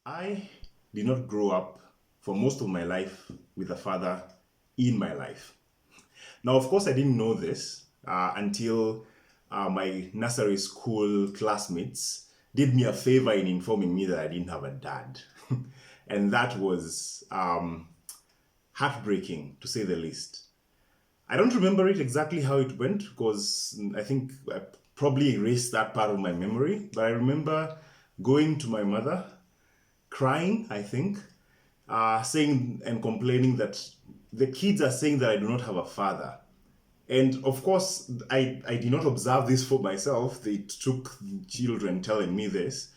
I did not grow up for most of my life with a father in my life. Now, of course, I didn't know this until my nursery school classmates did me a favor in informing me that I didn't have a dad. And that was heartbreaking, to say the least. I don't remember it exactly how it went because I think I probably erased that part of my memory, but I remember going to my mother crying, I think, saying and complaining that the kids are saying that I do not have a father. And of course, I did not observe this for myself. It took children telling me this.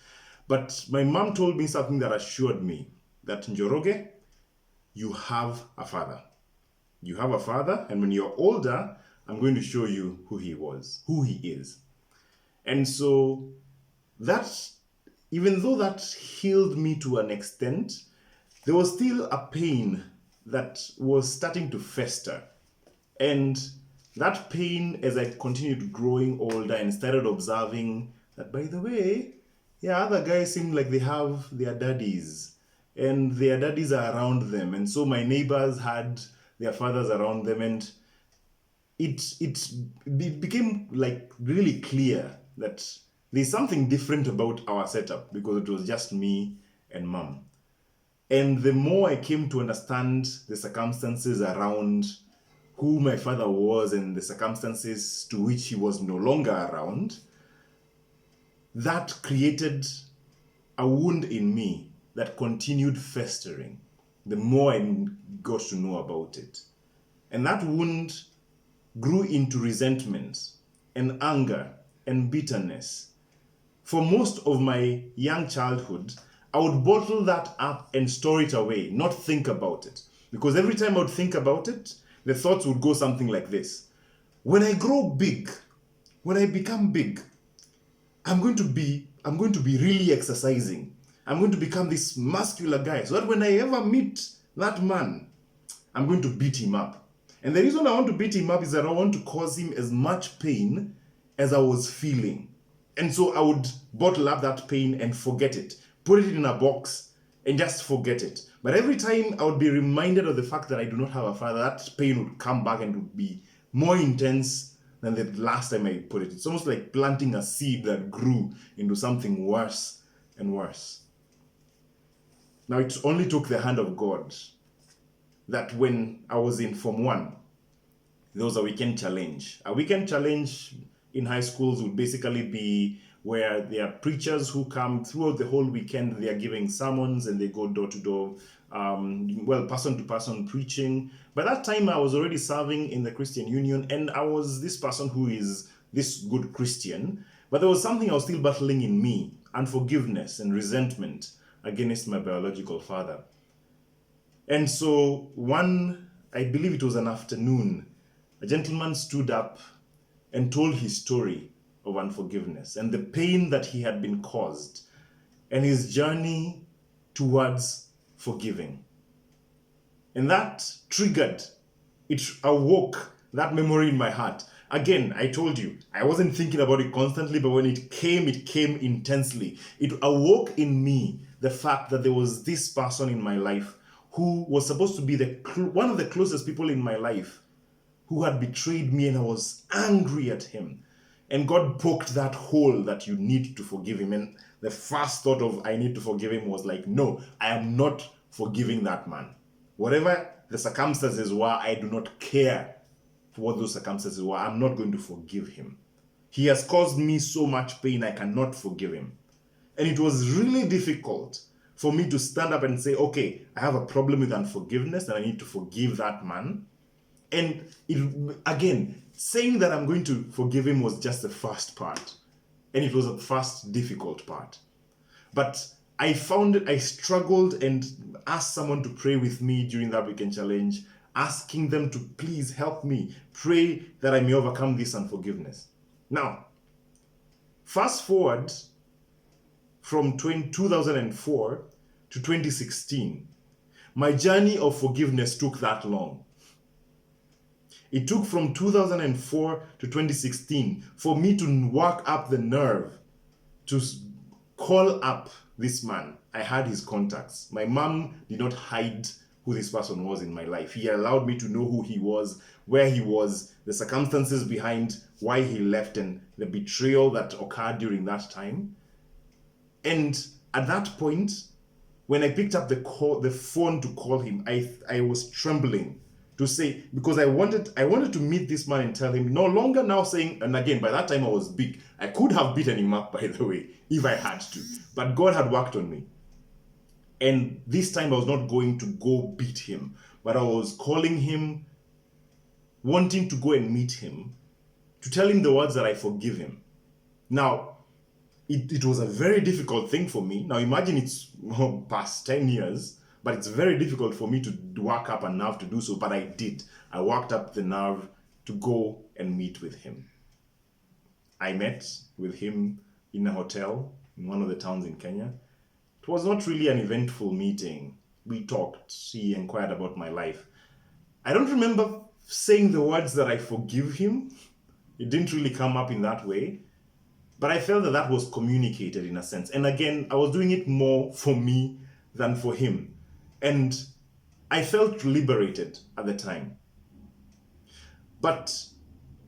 But my mom told me something that assured me that Njoroge, you have a father. You have a father, and when you're older, I'm going to show you who he is. And so that, even though that healed me to an extent, there was still a pain that was starting to fester. And that pain, as I continued growing older and started observing that, by the way, yeah, other guys seem like they have their daddies, and their daddies are around them. And so my neighbors had their fathers around them, and it became like really clear that there's something different about our setup because it was just me and mom. And the more I came to understand the circumstances around who my father was and the circumstances to which he was no longer around, that created a wound in me that continued festering the more I got to know about it. And that wound grew into resentment and anger and bitterness. For most of my young childhood, I would bottle that up and store it away, not think about it. Because every time I would think about it, the thoughts would go something like this. When I grow big, when I become big, I'm going to be really exercising. I'm going to become this muscular guy so that when I ever meet that man, I'm going to beat him up. And the reason I want to beat him up is that I want to cause him as much pain as I was feeling. And so I would bottle up that pain and forget it, put it in a box and just forget it. But every time I would be reminded of the fact that I do not have a father, that pain would come back and would be more intense than the last time I put it. It's almost like planting a seed that grew into something worse and worse. Now, it only took the hand of God that when I was in Form 1, there was a weekend challenge. A weekend challenge in high schools would basically be where there are preachers who come throughout the whole weekend. They are giving sermons and they go door to door, person to person preaching. By that time, I was already serving in the Christian Union, and I was this person who is this good Christian. But there was something I was still battling in me, unforgiveness and resentment against my biological father. And so I believe it was an afternoon, a gentleman stood up and told his story of unforgiveness and the pain that he had been caused and his journey towards forgiving. And that triggered, it awoke that memory in my heart. Again, I told you, I wasn't thinking about it constantly, but when it came intensely. It awoke in me the fact that there was this person in my life who was supposed to be one of the closest people in my life who had betrayed me, and I was angry at him. And God poked that hole that you need to forgive him. And the first thought of I need to forgive him was like, no, I am not forgiving that man. Whatever the circumstances were, I do not care for what those circumstances were. I'm not going to forgive him. He has caused me so much pain, I cannot forgive him. And it was really difficult for me to stand up and say, okay, I have a problem with unforgiveness and I need to forgive that man. And again, saying that I'm going to forgive him was just the first part. And it was the first difficult part. But I struggled and asked someone to pray with me during that weekend challenge, asking them to please help me, pray that I may overcome this unforgiveness. Now, fast forward from 2004 to 2016, my journey of forgiveness took that long. It took from 2004 to 2016 for me to work up the nerve to call up this man. I had his contacts. My mom did not hide who this person was in my life. He allowed me to know who he was, where he was, the circumstances behind why he left, and the betrayal that occurred during that time. And at that point, when I picked up the phone to call him, I was trembling to say, because I wanted to meet this man and tell him, no longer now saying, and again, by that time I was big. I could have beaten him up, by the way, if I had to. But God had worked on me. And this time I was not going to go beat him, but I was calling him, wanting to go and meet him, to tell him the words that I forgive him. Now, it was a very difficult thing for me. Now imagine it's past 10 years, but it's very difficult for me to work up a nerve to do so, but I did. I worked up the nerve to go and meet with him. I met with him in a hotel in one of the towns in Kenya. It was not really an eventful meeting. We talked. He inquired about my life. I don't remember saying the words that I forgive him. It didn't really come up in that way. But I felt that that was communicated in a sense. And again, I was doing it more for me than for him. And I felt liberated at the time. But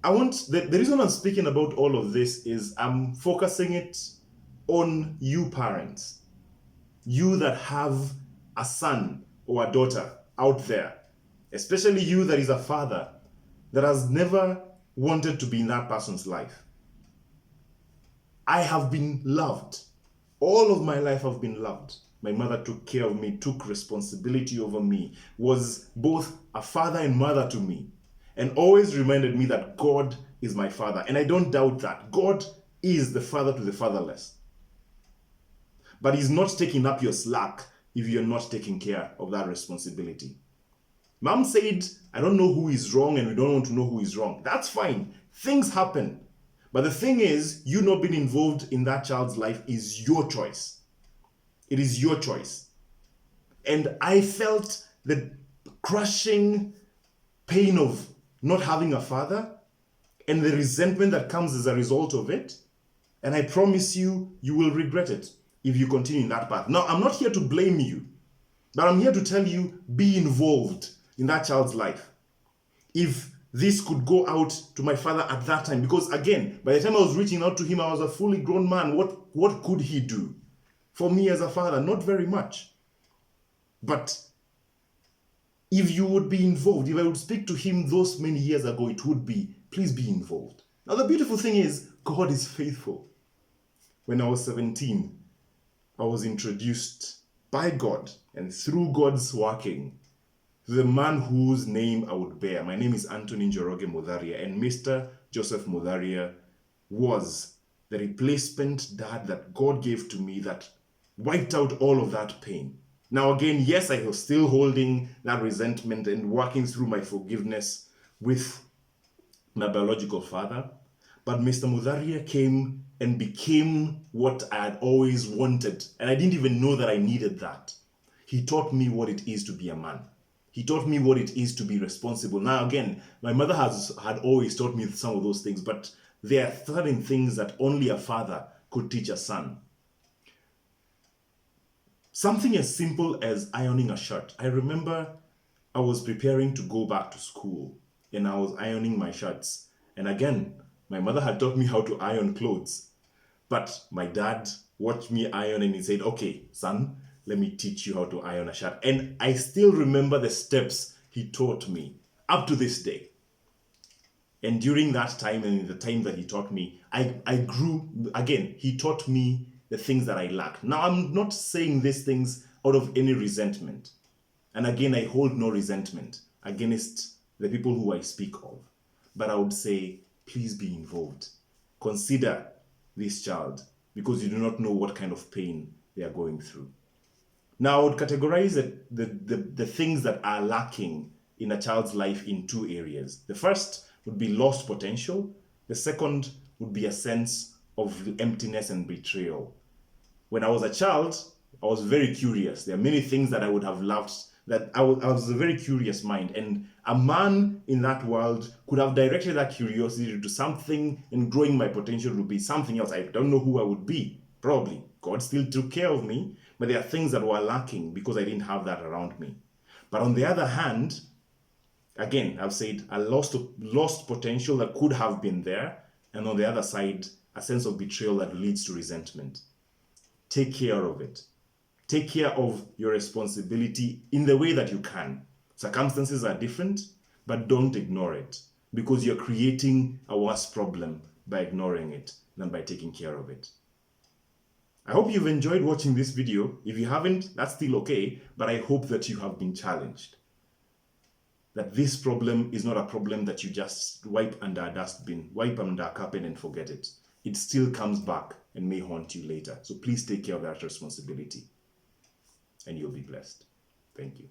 the reason I'm speaking about all of this is I'm focusing it on you parents. You that have a son or a daughter out there, especially you that is a father that has never wanted to be in that person's life. I have been loved. All of my life I've been loved. My mother took care of me, took responsibility over me, was both a father and mother to me, and always reminded me that God is my father. And I don't doubt that. God is the father to the fatherless. But he's not taking up your slack if you're not taking care of that responsibility. Mom said, I don't know who is wrong and we don't want to know who is wrong. That's fine. Things happen. But the thing is, you not being involved in that child's life is your choice. It is your choice. And I felt the crushing pain of not having a father and the resentment that comes as a result of it. And I promise you, you will regret it if you continue in that path. Now, I'm not here to blame you, but I'm here to tell you, be involved in that child's life. If this could go out to my father at that time, because again, by the time I was reaching out to him, I was a fully grown man. What could he do for me as a father? Not very much. But if you would be involved, if I would speak to him those many years ago, it would be, please be involved. Now, the beautiful thing is, God is faithful. When I was 17, I was introduced by God and through God's working to the man whose name I would bear. My name is Antony Mutharia, and Mr. Joseph Mutharia was the replacement dad that God gave to me that wiped out all of that pain. Now again, yes, I was still holding that resentment and working through my forgiveness with my biological father, but Mr. Mutharia came and became what I had always wanted, and I didn't even know that I needed that. He taught me what it is to be a man. He taught me what it is to be responsible. Now again, my mother had always taught me some of those things, but there are certain things that only a father could teach a son. Something as simple as ironing a shirt. I remember I was preparing to go back to school and I was ironing my shirts. And again, my mother had taught me how to iron clothes. But my dad watched me iron and he said, okay, son, let me teach you how to iron a shirt. And I still remember the steps he taught me up to this day. And during that time and in the time that he taught me, I grew. Again, he taught me the things that I lacked. Now, I'm not saying these things out of any resentment. And again, I hold no resentment against the people who I speak of. But I would say, please be involved. Consider this child because you do not know what kind of pain they are going through. Now, I would categorize the things that are lacking in a child's life in two areas. The first would be lost potential. The second would be a sense of emptiness and betrayal. When I was a child, I was very curious. There are many things that I would have loved, that I was a very curious mind. And a man in that world could have directed that curiosity to something, and growing my potential would be something else. I don't know who I would be, probably. God still took care of me, but there are things that were lacking because I didn't have that around me. But on the other hand, again, I've said a lost potential that could have been there, and on the other side, a sense of betrayal that leads to resentment. Take care of it. Take care of your responsibility in the way that you can. Circumstances are different, but don't ignore it, because you're creating a worse problem by ignoring it than by taking care of it. I hope you've enjoyed watching this video. If you haven't, that's still okay, but I hope that you have been challenged. That this problem is not a problem that you just wipe under a dustbin, wipe under a carpet and forget it. It still comes back and may haunt you later. So please take care of that responsibility and you'll be blessed. Thank you.